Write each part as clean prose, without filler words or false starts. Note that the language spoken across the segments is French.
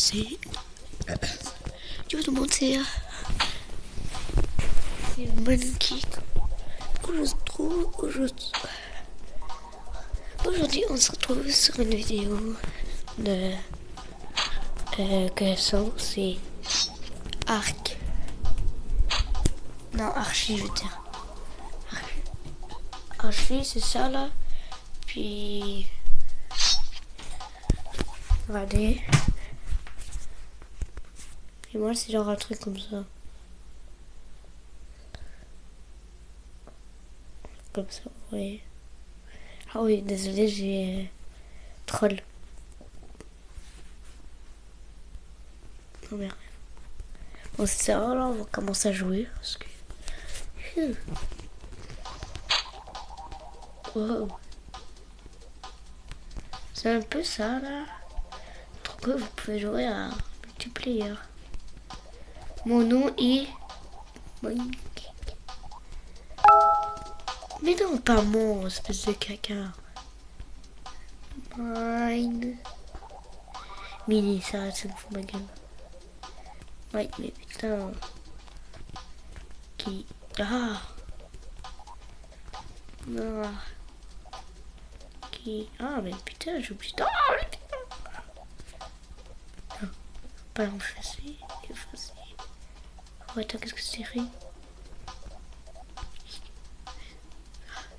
c'est... Je vais vous mentir. C'est magnifique. Aujourd'hui, on se retrouve sur une vidéo de... quel son c'est Arc. Non, Archie, je veux dire. Archie, c'est ça là. Puis... Regardez. Et moi, c'est genre un truc comme ça. Comme ça, vous voyez. Ah oui, désolé, j'ai... troll. Non, mais rien. Bon, c'est ça, là, on va commencer à jouer. Parce que... Wow. C'est un peu ça, là. Que vous pouvez jouer à multiplayer. Mon nom est... Mais non, pas mon, espèce de caca. Mine. Mini, ça me fout ma gueule. Ouais, mais putain. Qui... Ah. Non. Qui... Ah, mais putain, j'ai oublié... Ah, mais putain. Non. Pas effacer. Oh, attends, qu'est-ce que c'est ri?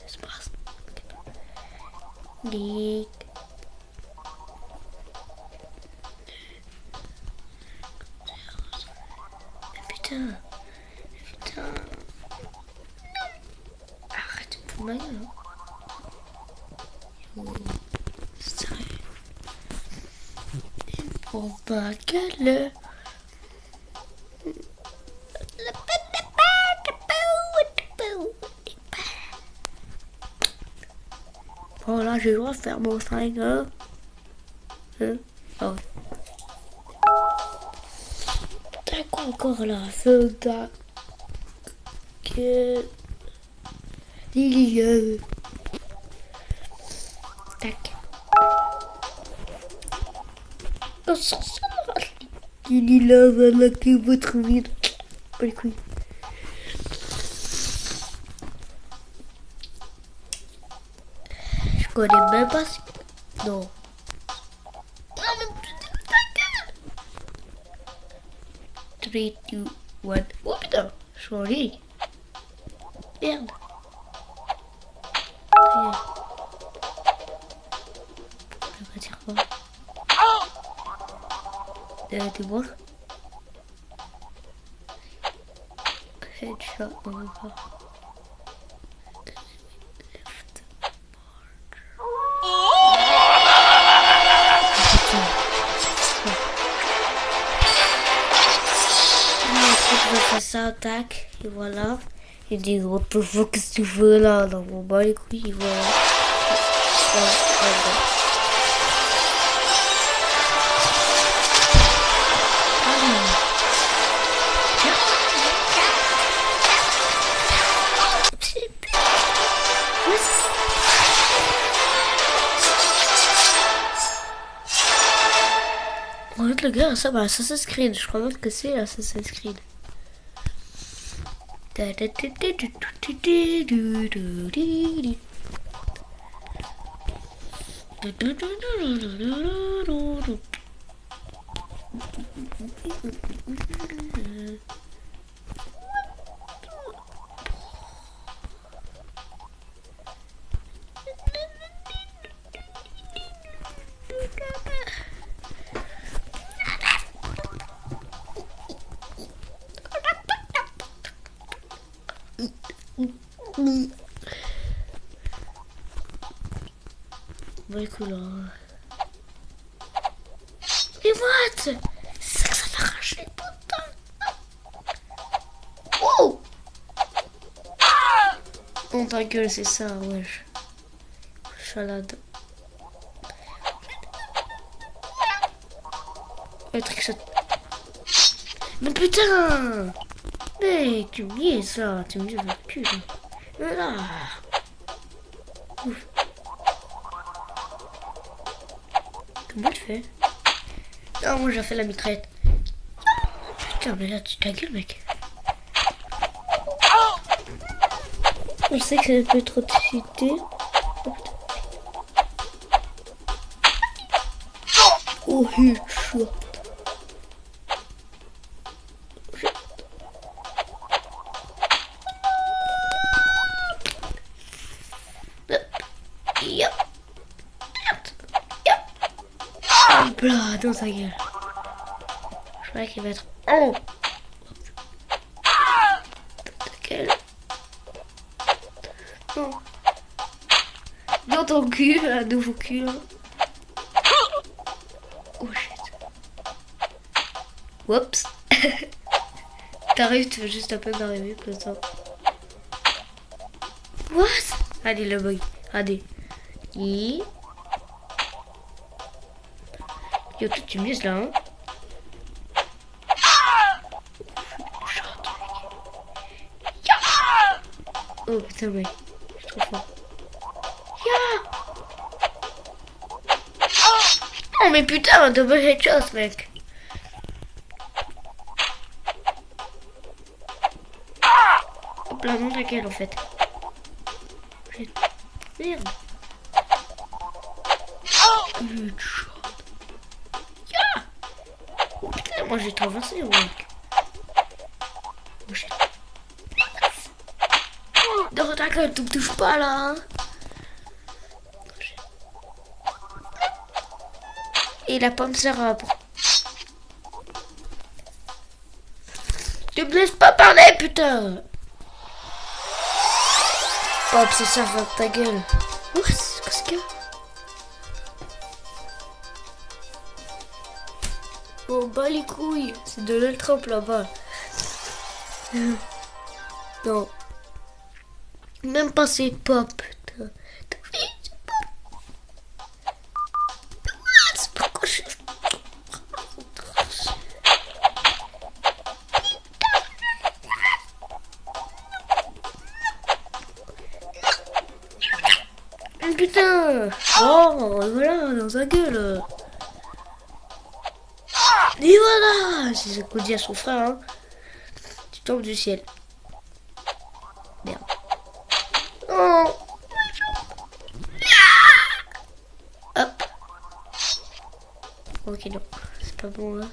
Espace. Geek. Putain. Arrête de foutre ma gueule. Sérieux. Oh ma gueule. Oh là, j'ai le droit de faire mon 5, hein. Oh. T'as quoi encore là? Soldat. Que... Lily. Tac. Oh, ça. Lily Love, elle a que votre vie. Pas les couilles. Je connais même pas si... Non. Non, mais putain, ta gueule. 3, 2, 1. Oh putain, je suis en ligne. Merde. Rien. Je vais pas dire quoi. T'es mort. Headshot, on va voir. Je vais faire ça, tac, et voilà. Il dit, what the fuck, qu'est-ce que tu veux là? Dans mon bas les couilles, voilà. En fait, le gars, ça va Assassin's Creed. Je crois même que c'est Assassin's Creed. Bon, écoute là. Mais what? C'est ça que ça fait arracher, putain. Oh! Oh ta gueule, c'est ça, wesh. Chalade. Le truc ça. Mais putain! Mais tu me dis ça, tu me dis le cul. Mais là. Ouf. Comment tu fais? Ah, moi j'ai fait la mitraillette. Putain, mais là, tu ta gueule, mec. Je sais que ça peut être cité. Oh, headshot. Yep. Yep. Hop là, dans sa gueule. Je crois qu'il va être... Oh. Quel... Oh. Dans ton cul, un nouveau cul. Hein. Oh shit. Whoops. T'arrives, tu veux juste un peu d'arriver comme ça. What? Allez, le bug. Allez. Yo, toi, tu mises là, hein? Oh putain, mec. Je suis trop fort. Oh, mais putain, un double headshot, mec. Hop là, non, laquelle en fait. Merde. Headshot. Oh putain, moi j'ai traversé, mec. Dans ta gueule, tu me touches pas là. Hein. Et la pomme sera pour... Tu me laisses pas parler, putain. Pop, c'est ça, va ta gueule. Qu'est-ce qu'il y a? Oh, bah les couilles. C'est de l'ultra là-bas. Non. Même pas c'est pop, putain. Pourquoi je... Putain. Oh, voilà, dans sa gueule. Et voilà. C'est ce qu'on dit à son frère, hein. Tu tombes du ciel. Merde. Oh. Hop. Ok, non. C'est pas bon, là.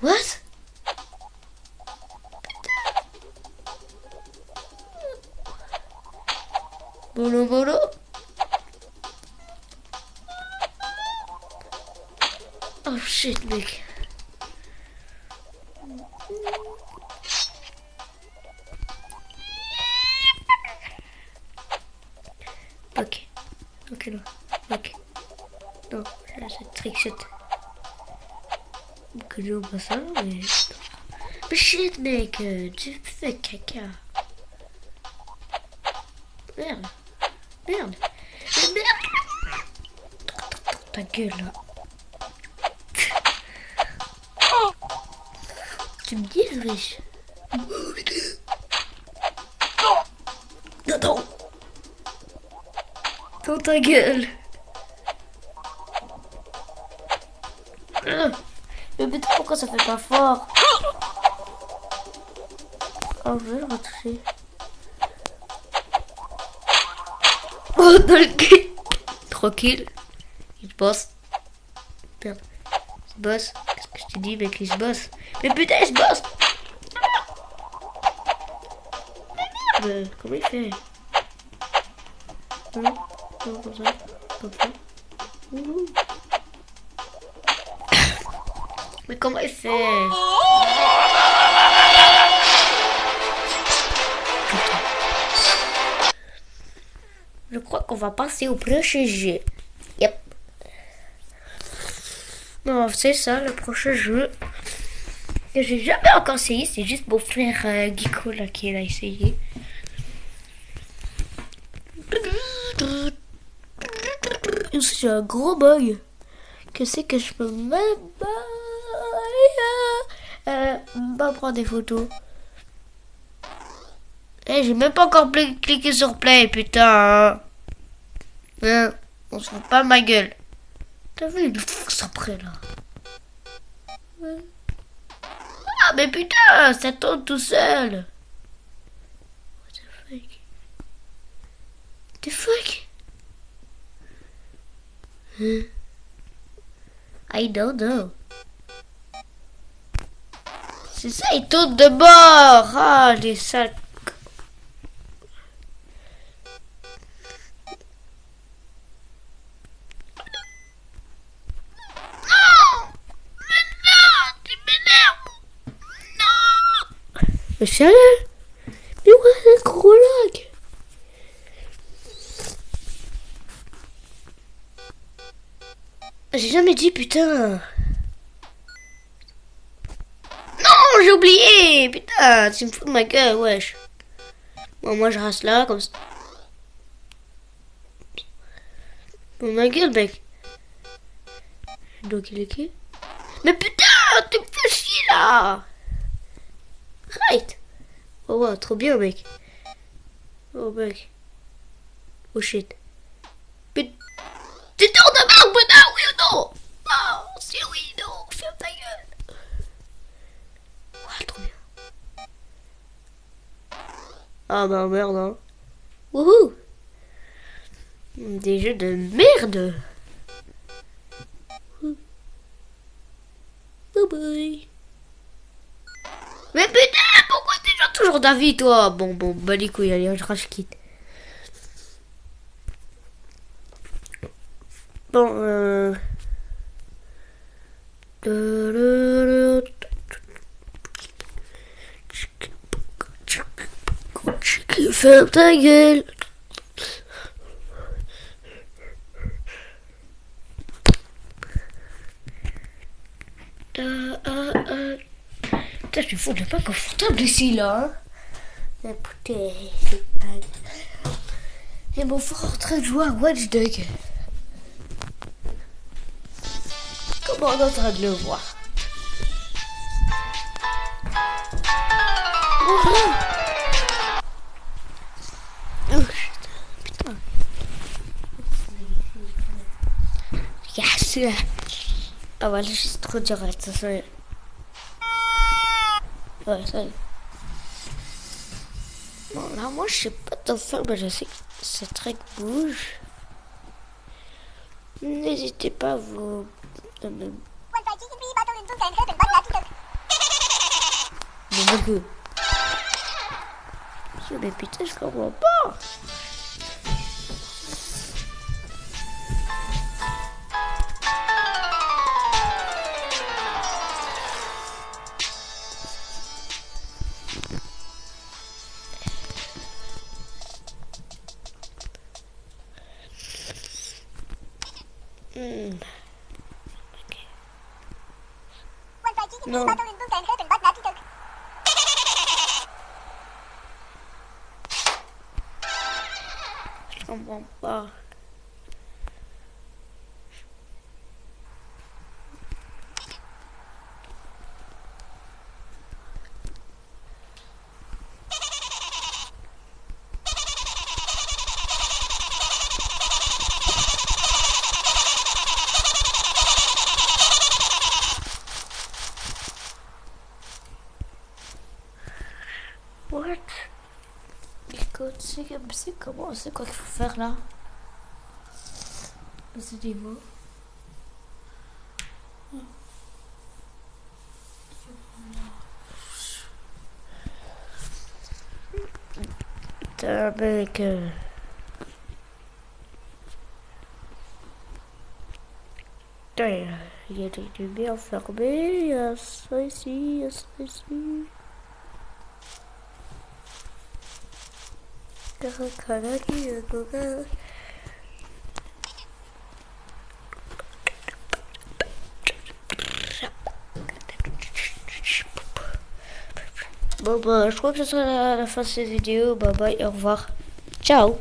What? Bolo bolo. Oh shit, mec. Ok. Ok, non. Ok. Non, là, c'est trickshot. Que je vois ça, mais... Mais shit, mec. Tu fais caca. Merde. Merde. Merde. Ta gueule, là. Tu me dis, riche. Non. Dans ta gueule. Mais putain, pourquoi ça fait pas fort? Oh, je vais le retoucher. Oh, dans le cul. Tranquille. Il se bosse. Merde. Il se bosse. Qu'est-ce que je t'ai dit, mec? Il se bosse. Mais putain, il se bosse. Merde. Comment il fait? Non, comme ça. Comme ça. Ouh. Mais comment il fait? Je crois qu'on va passer au prochain jeu. Yep. Non, c'est ça, le prochain jeu. Que j'ai jamais encore essayé, c'est juste mon frère Geeko là qui l'a essayé. C'est un gros bug. Qu'est-ce que je peux même pas prendre des photos. Eh, j'ai même pas encore cliqué sur play, putain. On se fout pas ma gueule. T'as vu, il fonce après là. Ah, mais putain, ça tourne tout seul. What the fuck? The fuck? Huh? I don't know. C'est ça, il tourne de bord. Ah, les sales. Mais sérieux? Mais ouais, c'est gros lag. J'ai jamais dit putain. Non, j'ai oublié. Putain, tu me fous de ma gueule, wesh. Bon, moi je reste là, comme ça. Bon, ma gueule, mec. Donc il est qui? Mais putain, tu me fais chier là. Right. Oh wow, trop bien, mec. Oh mec. Oh shit. Mais tu tournes de bord, putain, oui ou non? Oh, si oui, non, ferme ta gueule. Ouais, trop bien. Ah bah merde, hein. Wouhou. Des jeux de merde. Bye bye. Mais putain, pourquoi t'es toujours d'avis, toi? Bon, bah les couilles, allez, je quitte. Bon, ferme ta gueule. Putain, je me fous, pas confortable ici, là. Hein. Putain, c'est pas... Et mon frère en train de jouer à Watch Dogs. Comment on est en train de le voir? Oh, putain. Yes. Ah voilà, c'est trop direct, ça y est. Ouais, ça y est. Bon, là, moi, je sais pas t'en faire, mais je sais que ce truc bouge. N'hésitez pas à vous... Mais putain, je comprends pas. Non. Je comprends pas. What? Écoute, c'est comment? C'est quoi qu'il faut faire là? C'est des mots. Putain, mec. Putain, il y a des lumières fermées. Il y a ça ici, il y a ça ici. Bon bah je crois que ce sera la fin de cette vidéo. Bye bye, au revoir. Ciao.